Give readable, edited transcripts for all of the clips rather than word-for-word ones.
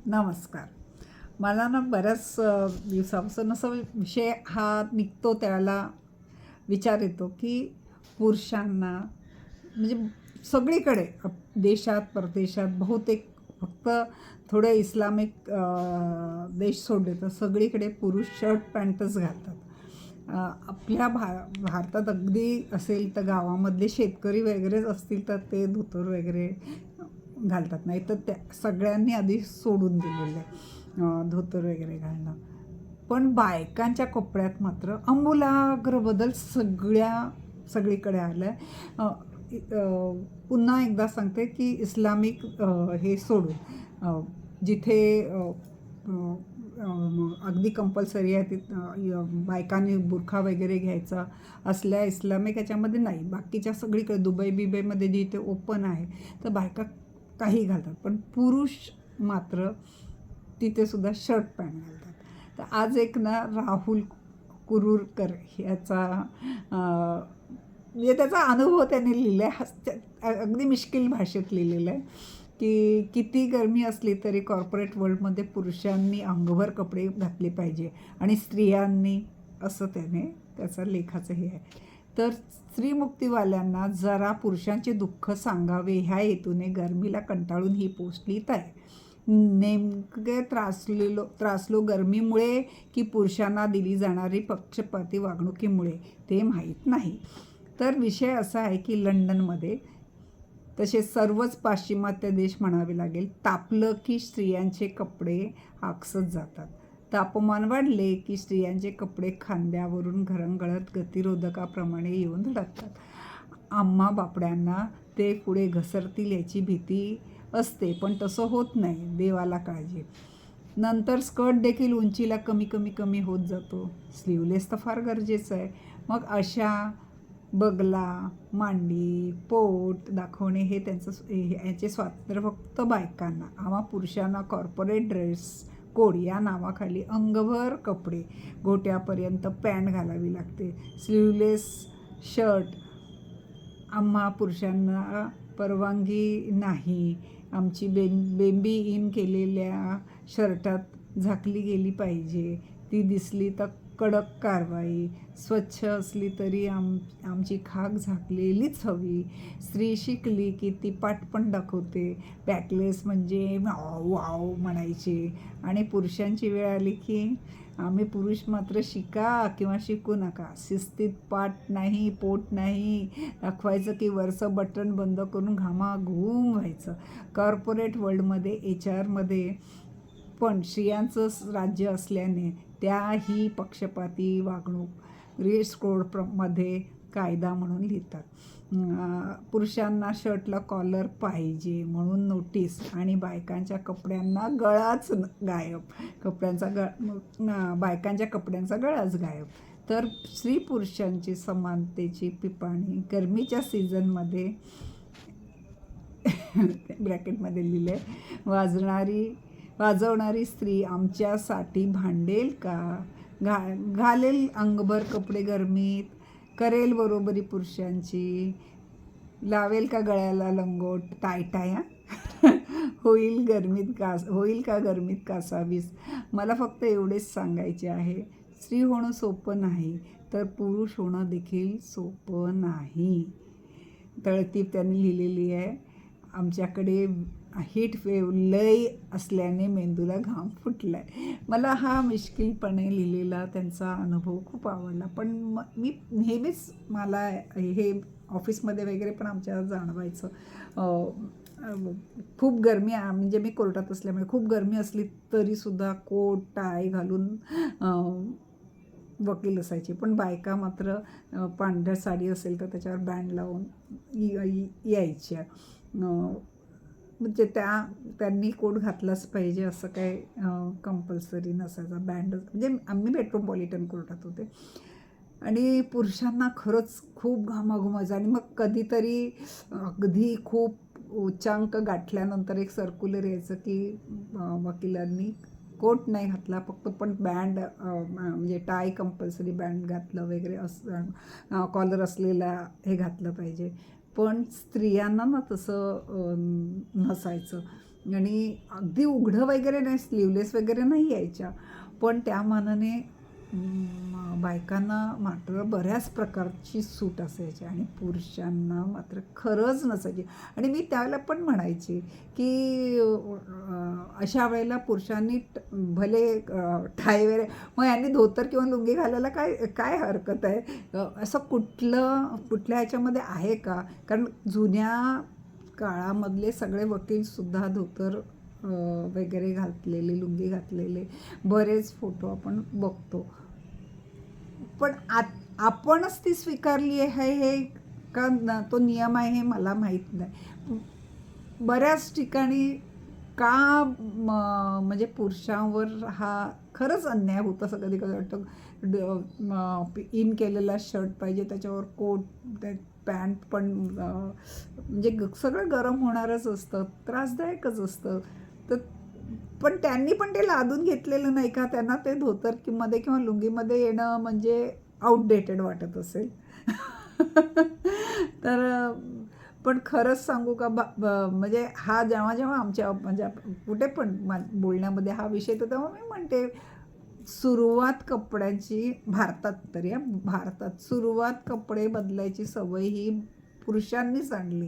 नमस्कार. मला ना बऱ्याच दिवसापासून असा विषय हा निघतो त्याला विचार येतो, की पुरुषांना म्हणजे सगळीकडे देशात, परदेशात बहुतेक फक्त थोडे इस्लामिक देश सोडले तर सगळीकडे पुरुष शर्ट पॅन्टच घालतात. आपल्या भारतात अगदी असेल तर गावामधले शेतकरी वगैरेच असतील तर ते धोतर वगैरे घालतात, नाही तर त्या सगळ्यांनी आधी सोडून दिलेलं आहे धोतर वगैरे घालणं. पण बायकांच्या कपड्यात मात्र आमूलाग्र बदल सगळीकडे आला आहे. पुन्हा एकदा सांगते की इस्लामिक हे सोडून जिथे अगदी कंपल्सरी आहे बायकांनी बुरखा वगैरे घ्यायचा असल्या इस्लामिक याच्यामध्ये नाही, बाकीच्या सगळीकडे दुबई बिबईमध्ये जिथे ओपन आहे तर बायका काही घालतात, पण पुरुष मात्र तिथे सुद्धा शर्ट पॅन्ट घालतात. तर आज एक ना राहुल कुरूरकर याचा म्हणजे त्याचा अनुभव त्याने लिहिला आहे, अगदी मिश्किल भाषेत लिहिलेलं आहे की किती गरमी असली तरी कॉर्पोरेट वर्ल्डमध्ये पुरुषांनी अंगभर कपडे घातले पाहिजे आणि स्त्रियांनी, असं त्याने त्याचा लेखाचं हे आहे. तर स्त्रीमुक्तीवाल्यांना जरा पुरुषांचे दुःख सांगावे ह्या हेतूने गरमीला कंटाळून ही पोस्ट लिहित आहे. नेमके त्रासलो गरमीमुळे की पुरुषांना दिली जाणारी पक्षपाती वागणुकीमुळे ते माहीत नाही. तर विषय असा आहे की लंडनमध्ये, तसेच सर्वच पाश्चिमात्य देश म्हणावे लागेल, तापलं की स्त्रियांचे कपडे आकसत जातात. तापमान वाढले की स्त्रियांचे कपडे खांद्यावरून घरंगळत गतिरोधकाप्रमाणे येऊन धडकतात. आम्हा बापड्यांना ते पुढे घसरतील याची भीती असते, पण तसं होत नाही, देवाला काळजी. नंतर स्कर्ट देखील उंचीला कमी कमी कमी होत जातो. स्लीवलेस तर फार गरजेचं आहे. मग अशा बगला, मांडी, पोट दाखवणे हे याचे स्वातंत्र्य फक्त बायकांना. आम्हा पुरुषांना कॉर्पोरेट ड्रेस कोड या नावाखाली अंगभर कपडे, घोट्यापर्यंत पॅन्ट घालावी लागते, स्लीवलेस शर्ट आम्हा पुरुषांना परवानगी नाही. आमची बेंबी इन केलेल्या शर्टात झाकली गेली पाहिजे, ती दिसली तर कडक कारवाई, स्वच्छ असली तरी आमची खाक झाकलेलीच हवी. स्त्री शिकली की ती पाठ पण दाखवते, बॅकलेस म्हणजे वाव म्हणायचे. आणि पुरुषांची वेळ आली की आम्ही पुरुष मात्र शिका किंवा शिकू नका, शिस्तीत पाठ नाही, पोट नाही दाखवायचं की वरचं बटन बंद करून घामाघूम व्हायचं. कॉर्पोरेट वर्ल्डमध्ये HR पण स्त्रियांचं राज्य असल्याने त्याही पक्षपाती वागणूक ड्रेस कोडमध्ये कायदा म्हणून लिहितात. पुरुषांना शर्टला कॉलर पाहिजे म्हणून नोटीस, आणि बायकांच्या कपड्यांना गळाच गायब, बायकांच्या कपड्यांचा गळाच गायब. तर स्त्री पुरुषांची समानतेची पिपाणी गरमीच्या सीझनमध्ये ब्रॅकेटमध्ये लिहिले, वाजवणारी स्त्री आमच्यासाठी भांडेल का? घालेल अंगभर कपडे गरमीत, करेल बरोबरी पुरुषांची, लावेल का गळ्याला लंगोट टाय होईल का गरमीत कासावीस. मला फक्त एवढेच सांगायचे आहे, स्त्री होणं सोपं नाही, तर पुरुष होणं देखील सोपं नाही. तळतीप त्यांनी लिहिलेली आहे. आमच्याकडे हीट वेव लय असल्याने मेंदूला घाम फुटला आहे. मला हा मिश्किलपणे लिहिलेला त्यांचा अनुभव खूप आवडला. पण मी नेहमीच मला हे ऑफिसमध्ये वगैरे पण आमच्या जाणवायचं, खूप गरमी म्हणजे मी कोर्टात असल्यामुळे खूप गरमी असली तरीसुद्धा कोट टाय घालून वकील असायचे, पण बायका मात्र पांढऱ्या साडी असेल तर त्याच्यावर बँड लावून यायच्या. म्हणजे त्यांनी कोट घातलाच पाहिजे असं काय कंपल्सरी नसायचा. बँड म्हणजे आम्ही मेट्रोपॉलिटन कोर्टात होते आणि पुरुषांना खरंच खूप घामाघुमायचं. आणि मग कधीतरी अगदी खूप उच्चांक गाठल्यानंतर एक सर्क्युलर यायचं की वकिलांनी कोट नाही घातला फक्त, पण बँड म्हणजे टाय कंपल्सरी बँड घातलं वगैरे असं, कॉलर असलेला हे घातलं पाहिजे. पण स्त्रियांना ना तसं नसायचं. आणि अगदी उघडं वगैरे नाही, स्लीवलेस वगैरे नाही यायच्या, पण त्या मानाने बायकांना मात्र बऱ्याच प्रकारची सूट असायची आणि पुरुषांना मात्र खरंच नसायची. आणि मी त्याला पण म्हणायची की अशा वेळेला पुरुषांनी भले टाय वगैरे, मग यांनी धोतर किंवा लुंगी घालायला काय काय हरकत आहे? असं कुठल्या ह्याच्यामध्ये आहे का? कारण जुन्या काळामधले सगळे वकीलसुद्धा धोतर वगैरे घातलेले, लुंगी घातलेले बरेच फोटो आपण बघतो. पण आपणच ती स्वीकारली आहे हे का तो नियम आहे हे मला माहीत नाही. बऱ्याच ठिकाणी का म्हणजे पुरुषांवर हा खरंच अन्याय होत असं कधी कधी वाटतं. इन केलेला शर्ट पाहिजे, त्याच्यावर कोट, पॅन्ट पण म्हणजे सगळं गरम होणारच असतं, त्रासदायकच असतं. तर पण त्यांनी पण ते लादून घेतलेलं नाही का? त्यांना ते धोतर मध्ये किंवा लुंगीमध्ये येणं म्हणजे आउटडेटेड वाटत असेल. तर पण खरंच सांगू का, म्हणजे हा जेव्हा जेव्हा आमच्या म्हणजे कुठे पण बोलण्यामध्ये हा विषय तर तेव्हा मी म्हणते, सुरुवात कपड्यांची भारतात तरी भारतात सुरुवात कपडे बदलायची सवय ही पुरुषांनीच आणली.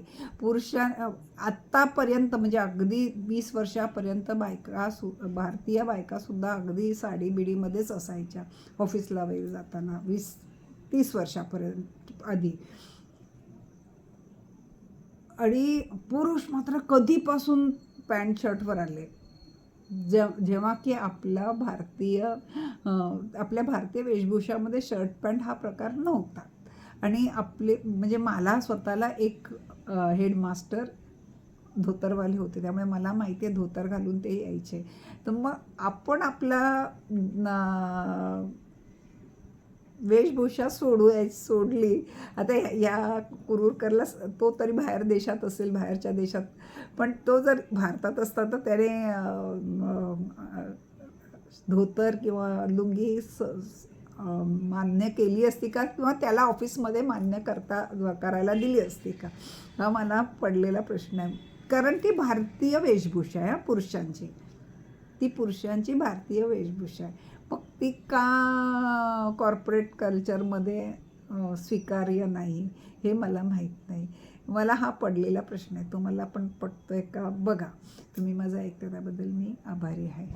आत्तापर्यंत म्हणजे अगदी 20 वर्षापर्यंत भारतीय बायकासुद्धा अगदी साडी बिडीमध्येच असायच्या ऑफिसला वगैरे जाताना, 20-30 वर्षापर्यंत आधी. आणि पुरुष मात्र कधीपासून पॅन्ट शर्टवर आले, जेव्हा की आपल्या भारतीय वेशभूषामध्ये शर्ट पॅन्ट हा प्रकार नव्हता. आणि म्हणजे मला स्वतःला एक हेडमास्टर धोतरवाले होते, त्यामुळे मला माहिती आहे धोतर घालून ते यायचे. तर मग आपण आपला वेशभूषा सोडली. आता या कुरुरकरला तो तरी बाहेर देशात असेल, बाहेरच्या देशात, पण तो जर भारतात असता तर त्याने धोतर किंवा लुंगी मान्य केली असती का, किंवा त्याला ऑफिसमध्ये मान्य करायला दिली असती का, हा मला पडलेला प्रश्न आहे. कारण ती भारतीय वेशभूषा आहे पुरुषांची, ती पुरुषांची भारतीय वेशभूषा आहे. मग ती का कॉर्पोरेट कल्चरमध्ये स्वीकार्य नाही हे मला माहीत नाही. मला हा पडलेला प्रश्न आहे. तो मला पण पटतोय का बघा. तुम्ही माझं ऐकता त्याबद्दल मी आभारी आहे.